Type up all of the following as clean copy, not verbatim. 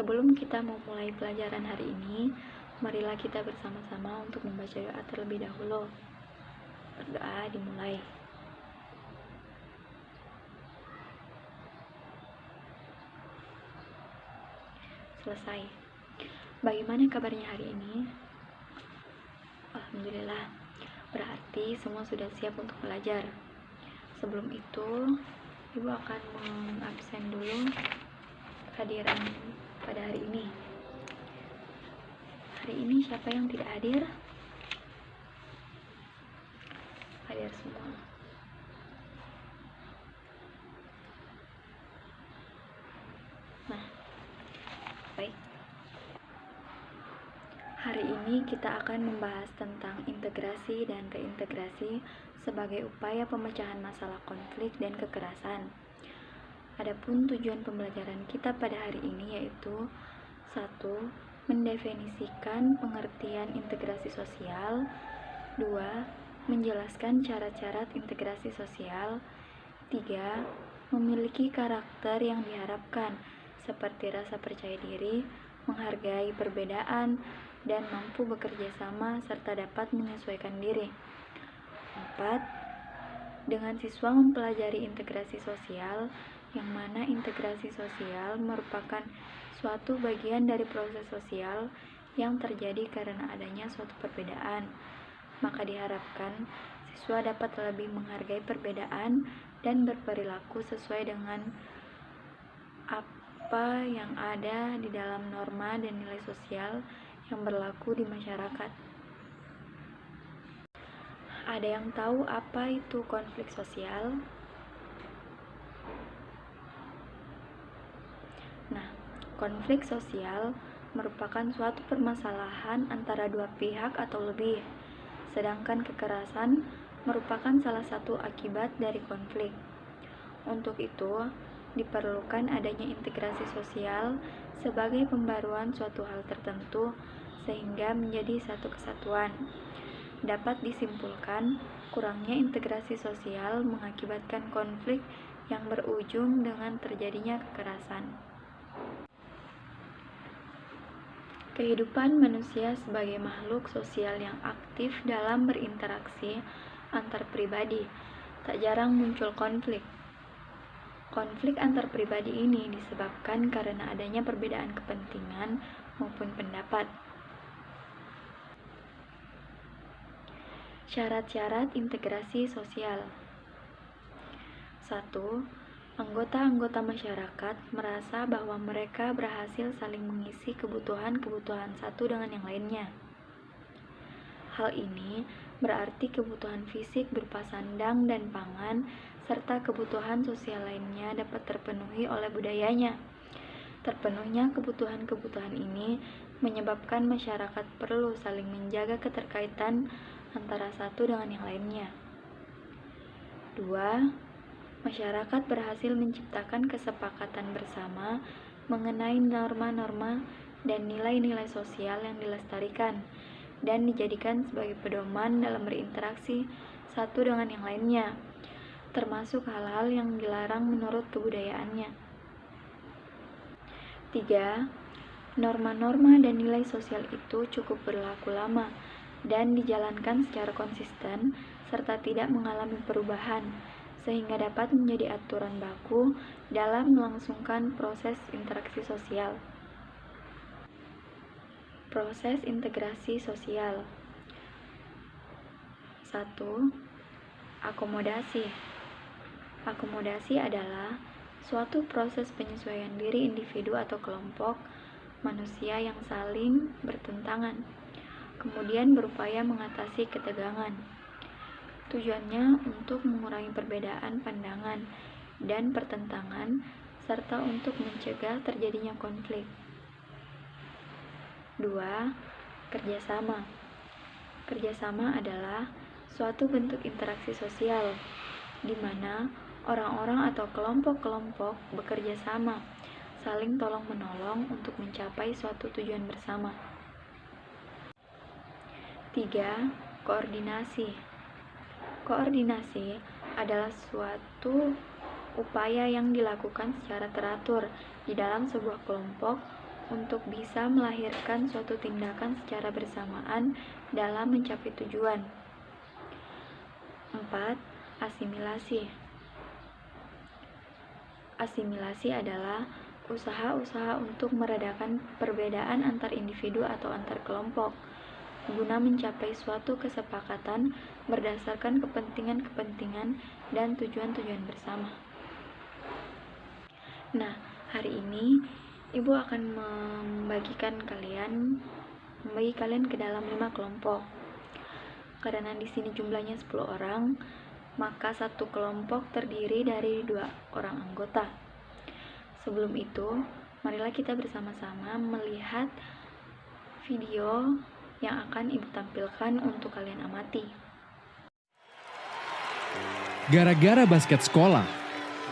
Sebelum kita memulai pelajaran hari ini, marilah kita bersama-sama untuk membaca doa terlebih dahulu. Berdoa dimulai. Selesai. Bagaimana kabarnya hari ini? Alhamdulillah. Berarti semua sudah siap untuk belajar. Sebelum itu, Ibu akan mengabsen dulu kehadiran pada hari ini. Hari ini siapa yang tidak hadir? Hadir semua. Nah, baik. Hari ini kita akan membahas tentang integrasi dan reintegrasi sebagai upaya pemecahan masalah konflik dan kekerasan. Adapun tujuan pembelajaran kita pada hari ini yaitu 1. Mendefinisikan pengertian integrasi sosial. 2. Menjelaskan syarat-syarat integrasi sosial. 3. Memiliki karakter yang diharapkan seperti rasa percaya diri, menghargai perbedaan, dan mampu bekerja sama serta dapat menyesuaikan diri. 4. Dengan siswa mempelajari integrasi sosial, yang mana integrasi sosial merupakan suatu bagian dari proses sosial yang terjadi karena adanya suatu perbedaan. Maka diharapkan siswa dapat lebih menghargai perbedaan dan berperilaku sesuai dengan apa yang ada di dalam norma dan nilai sosial yang berlaku di masyarakat. Ada yang tahu apa itu konflik sosial? Nah, konflik sosial merupakan suatu permasalahan antara dua pihak atau lebih, sedangkan kekerasan merupakan salah satu akibat dari konflik. Untuk itu, diperlukan adanya integrasi sosial sebagai pembaruan suatu hal tertentu sehingga menjadi satu kesatuan. Dapat disimpulkan, kurangnya integrasi sosial mengakibatkan konflik yang berujung dengan terjadinya kekerasan. Kehidupan manusia sebagai makhluk sosial yang aktif dalam berinteraksi antar pribadi, tak jarang muncul konflik. Konflik antar pribadi ini disebabkan karena adanya perbedaan kepentingan maupun pendapat. Syarat-syarat integrasi sosial. 1. Anggota-anggota masyarakat merasa bahwa mereka berhasil saling mengisi kebutuhan-kebutuhan satu dengan yang lainnya. Hal ini berarti kebutuhan fisik berupa sandang dan pangan, serta kebutuhan sosial lainnya dapat terpenuhi oleh budayanya. Terpenuhnya kebutuhan-kebutuhan ini menyebabkan masyarakat perlu saling menjaga keterkaitan antara satu dengan yang lainnya. 2. Masyarakat berhasil menciptakan kesepakatan bersama mengenai norma-norma dan nilai-nilai sosial yang dilestarikan dan dijadikan sebagai pedoman dalam berinteraksi satu dengan yang lainnya, termasuk hal-hal yang dilarang menurut kebudayaannya. 3. Norma-norma dan nilai sosial itu cukup berlaku lama dan dijalankan secara konsisten serta tidak mengalami perubahan, sehingga dapat menjadi aturan baku dalam melangsungkan proses interaksi sosial. Proses integrasi sosial. 1. Akomodasi. Akomodasi adalah suatu proses penyesuaian diri individu atau kelompok manusia yang saling bertentangan, kemudian berupaya mengatasi ketegangan. Tujuannya untuk mengurangi perbedaan pandangan dan pertentangan, serta untuk mencegah terjadinya konflik. 2. Kerjasama. Kerjasama adalah suatu bentuk interaksi sosial, di mana orang-orang atau kelompok-kelompok bekerja sama, saling tolong-menolong untuk mencapai suatu tujuan bersama. 3. Koordinasi. Koordinasi adalah suatu upaya yang dilakukan secara teratur di dalam sebuah kelompok untuk bisa melahirkan suatu tindakan secara bersamaan dalam mencapai tujuan. 4. Asimilasi. Asimilasi adalah usaha-usaha untuk meredakan perbedaan antar individu atau antar kelompok, guna mencapai suatu kesepakatan berdasarkan kepentingan-kepentingan dan tujuan-tujuan bersama. Nah, hari ini Ibu akan membagi kalian ke dalam 5 kelompok. Karena di sini jumlahnya 10 orang, maka satu kelompok terdiri dari 2 orang anggota. Sebelum itu, marilah kita bersama-sama melihat video yang akan Ibu tampilkan untuk kalian amati. Gara-gara basket sekolah,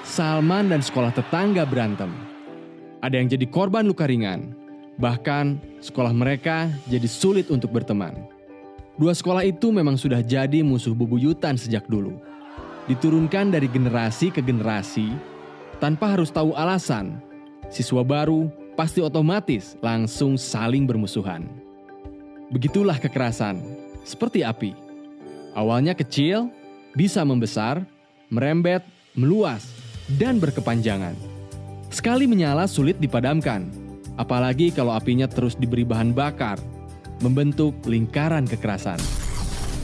Salman dan sekolah tetangga berantem. Ada yang jadi korban luka ringan, bahkan sekolah mereka jadi sulit untuk berteman. Dua sekolah itu memang sudah jadi musuh bebuyutan sejak dulu. Diturunkan dari generasi ke generasi, tanpa harus tahu alasan, siswa baru pasti otomatis langsung saling bermusuhan. Begitulah kekerasan, seperti api. Awalnya kecil, bisa membesar, merembet, meluas, dan berkepanjangan. Sekali menyala sulit dipadamkan, apalagi kalau apinya terus diberi bahan bakar, membentuk lingkaran kekerasan.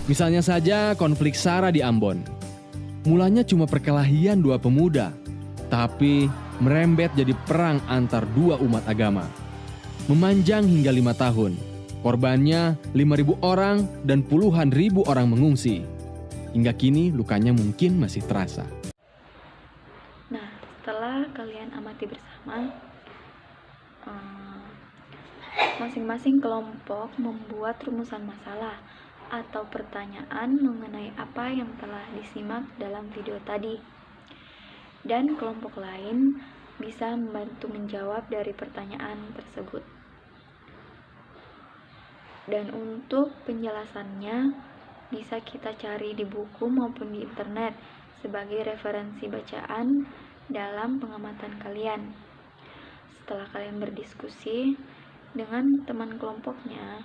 Misalnya saja konflik SARA di Ambon. Mulanya cuma perkelahian 2 pemuda, tapi merembet jadi perang antar 2 umat agama. Memanjang hingga 5 tahun, korbannya 5.000 orang dan puluhan ribu orang mengungsi. Hingga kini lukanya mungkin masih terasa. Nah, setelah kalian amati bersama, masing-masing kelompok membuat rumusan masalah atau pertanyaan mengenai apa yang telah disimak dalam video tadi. Dan kelompok lain bisa membantu menjawab dari pertanyaan tersebut. Dan untuk penjelasannya bisa kita cari di buku maupun di internet sebagai referensi bacaan dalam pengamatan kalian. Setelah kalian berdiskusi dengan teman kelompoknya,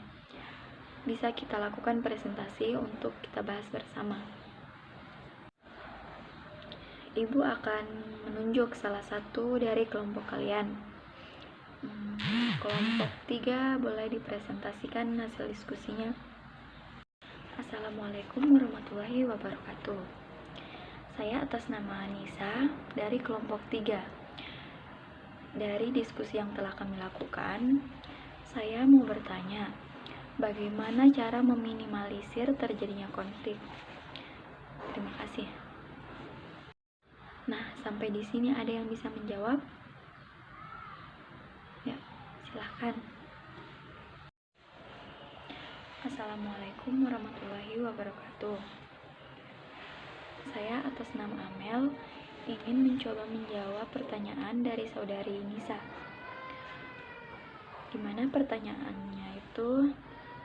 bisa kita lakukan presentasi untuk kita bahas bersama. Ibu akan menunjuk salah satu dari kelompok kalian. Kelompok 3 boleh dipresentasikan hasil diskusinya. Assalamualaikum warahmatullahi wabarakatuh. Saya atas nama Nisa dari kelompok 3. Dari diskusi yang telah kami lakukan, saya mau bertanya, bagaimana cara meminimalisir terjadinya konflik? Terima kasih. Nah, sampai di sini ada yang bisa menjawab? Ya, silahkan. Assalamualaikum warahmatullahi wabarakatuh. Saya atas nama Amel ingin mencoba menjawab pertanyaan dari saudari Nisa. Dimana pertanyaannya itu,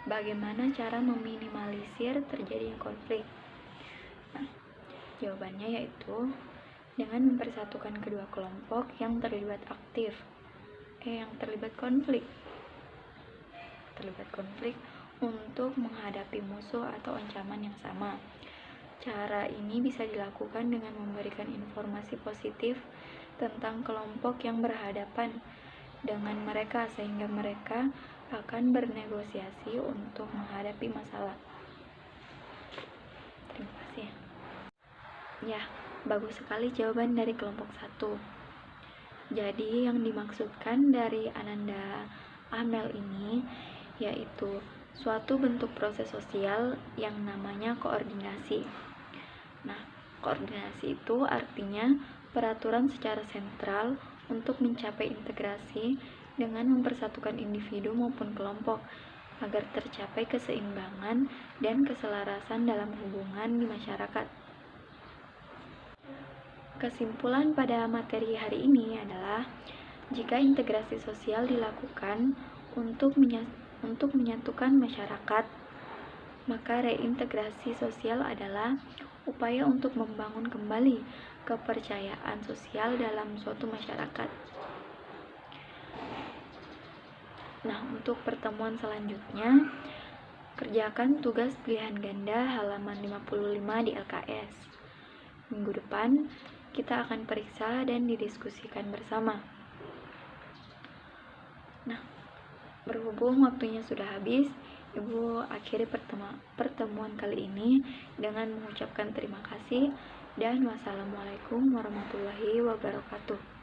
bagaimana cara meminimalisir terjadinya konflik? Nah, jawabannya yaitu dengan mempersatukan kedua kelompok yang terlibat konflik untuk menghadapi musuh atau ancaman yang sama. Cara ini bisa dilakukan dengan memberikan informasi positif tentang kelompok yang berhadapan dengan mereka sehingga mereka akan bernegosiasi untuk menghadapi masalah. Terima kasih. Ya, bagus sekali jawaban dari kelompok 1. Jadi yang dimaksudkan dari Ananda Amel ini yaitu suatu bentuk proses sosial yang namanya koordinasi. Nah, koordinasi itu artinya peraturan secara sentral untuk mencapai integrasi dengan mempersatukan individu maupun kelompok agar tercapai keseimbangan dan keselarasan dalam hubungan di masyarakat. Kesimpulan pada materi hari ini adalah jika integrasi sosial dilakukan untuk menyatukan masyarakat, maka reintegrasi sosial adalah upaya untuk membangun kembali kepercayaan sosial dalam suatu masyarakat. Nah, untuk pertemuan selanjutnya, kerjakan tugas pilihan ganda halaman 55 di LKS. Minggu depan, kita akan periksa dan didiskusikan bersama. Nah, berhubung waktunya sudah habis, Ibu akhiri pertemuan kali ini dengan mengucapkan terima kasih dan wassalamualaikum warahmatullahi wabarakatuh.